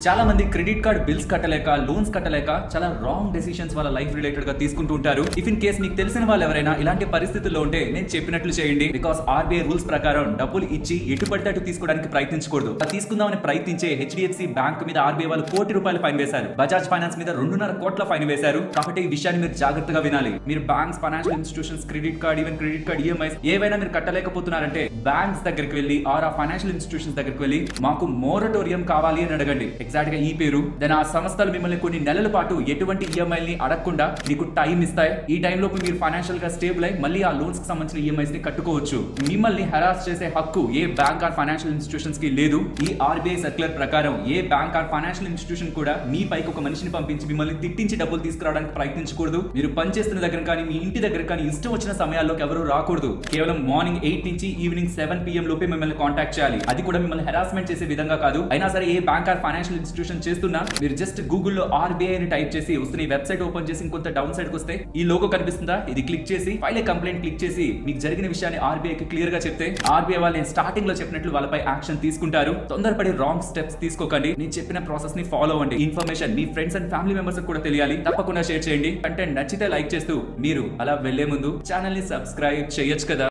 చాలా మంది credit card bills కట్టలేక లోన్స్ కట్టలేక చాలా రాంగ్ డెసిషన్స్ వాళ్ళ లైఫ్ రిలేటెడ్ గా తీసుకుంటూ ఉంటారు. ఇఫ్ ఇన్ కేస్ మీకు తెలిసిన వాళ్ళు ఎవరైనా ఇలాంటి పరిస్థితుల్లో ఉంటే నేను చెప్పినట్లు చేయండి. బికాస్ ఆర్బీఐ రూల్స్ ప్రకారం డబ్బులు ఇచ్చి ఎటు పడితే అటు తీసుకోవడానికి ప్రయత్నించకూడదు. తీసుకుందామని ప్రయత్నించే హెచ్డిఎఫ్సి బ్యాంక్ మీద ఆర్బీఐ వాళ్ళు ₹1,00,00,000 ఫైన్ వేశారు. బజాజ్ ఫైనాన్స్ మీద ₹2.5 కోట్ల ఫైన్ వేశారు. కాబట్టి ఈ విషయాన్ని మీరు జాగ్రత్తగా వినాలి. మీరు banks, financial institutions, credit card, even credit card EMIs ఏవైనా మీరు కట్టలేకపోతున్నారంటే బ్యాంక్స్ దగ్గరికి వెళ్ళి ఆ ఫైనాన్షియల్ ఇన్స్టిట్యూషన్స్ దగ్గరికి వెళ్ళి మాకు మోరటోరియం కావాలి అని అడగండి. ఎగ్జాక్ట్ గా ఈ పేరు దెన్ ఆ సంస్థలు మిమ్మల్ని కొన్ని నెలల పాటు ఎటువంటి ఈఎంఐల్ని అడగకుండా మీకు టైం ఇస్తాయి. ఈ టైంలోపు మీరు ఫైనాన్షియల్ గా స్టేబుల్ అయి మళ్ళీ ఆ లోన్స్ కి సంబంధించిన ఈఎంఐస్ ని కట్టుకోవచ్చు. మిమ్మల్ని హెరాస్ చేసే హక్కు ఏ బ్యాంక్ ఆర్ ఫైనాన్షియల్ ఇన్స్టిట్యూషన్స్ కి లేదు. ఈ ఆర్బీఐ సర్క్యులర్ ప్రకారం ఏ బ్యాంక్ ఆర్ ఫైనాన్షియల్ ఇన్స్టిట్యూషన్ కూడా మీ పైకి ఒక మనిషిని పంపించి మిమ్మల్ని తిట్టించి డబ్బులు తీసుకురావడానికి ప్రయత్నించకూడదు. మీరు పనిచేస్తున్న దగ్గర కానీ మీ ఇంటి దగ్గర కానీ ఇష్టం వచ్చిన సమయాల్లోకి ఎవరు రాకూడదు. కేవలం మార్నింగ్ 8 నుంచి ఈవినింగ్ 7 PM లోపే మిమ్మల్ని కాంటాక్ట్ చేయాలి. అది కూడా మిమ్మల్ని హెరాస్మెంట్ చేసే విధంగా కాదు. అయినా సరే ఏ బ్యాంక్ ఆర్ ఫైనాన్షియల్ ఇన్స్టిట్యూషన్ చేస్తున్నా మీరు జస్ట్ గూగుల్లో ఆర్బీఐ అని టైప్ చేసి వస్తున్న ఈ వెబ్సైట్ ఓపెన్ చేసి ఇంకొంత డౌన్ సైడ్ కి వస్తే ఈ లోగో కనిపిస్తుందా, ఇది క్లిక్ చేసి ఫైల్ ఏ కంప్లైంట్ క్లిక్ చేసి మీకు జరిగిన విషయాన్ని ఆర్బీఐ కి క్లియర్ గా చెప్తే ఆర్బీఐ వాళ్ళు స్టార్టింగ్ లో చెప్పినట్లు వాళ్ళపై యాక్షన్ తీసుకుంటారు. తొందరపడి రాంగ్ స్టెప్స్ తీసుకోకండి. నేను చెప్పిన ప్రాసెస్ ని ఫాలో అవ్వండి. Information me friends and family members కూడా తెలియాలి. తప్పకుండా షేర్ చేయండి. కంటెంట్ నచ్చితే లైక్ చేస్తూ మీరు అలా వెళ్లే ముందు ఛానల్ ని సబ్స్క్రైబ్ చేయొచ్చు కదా.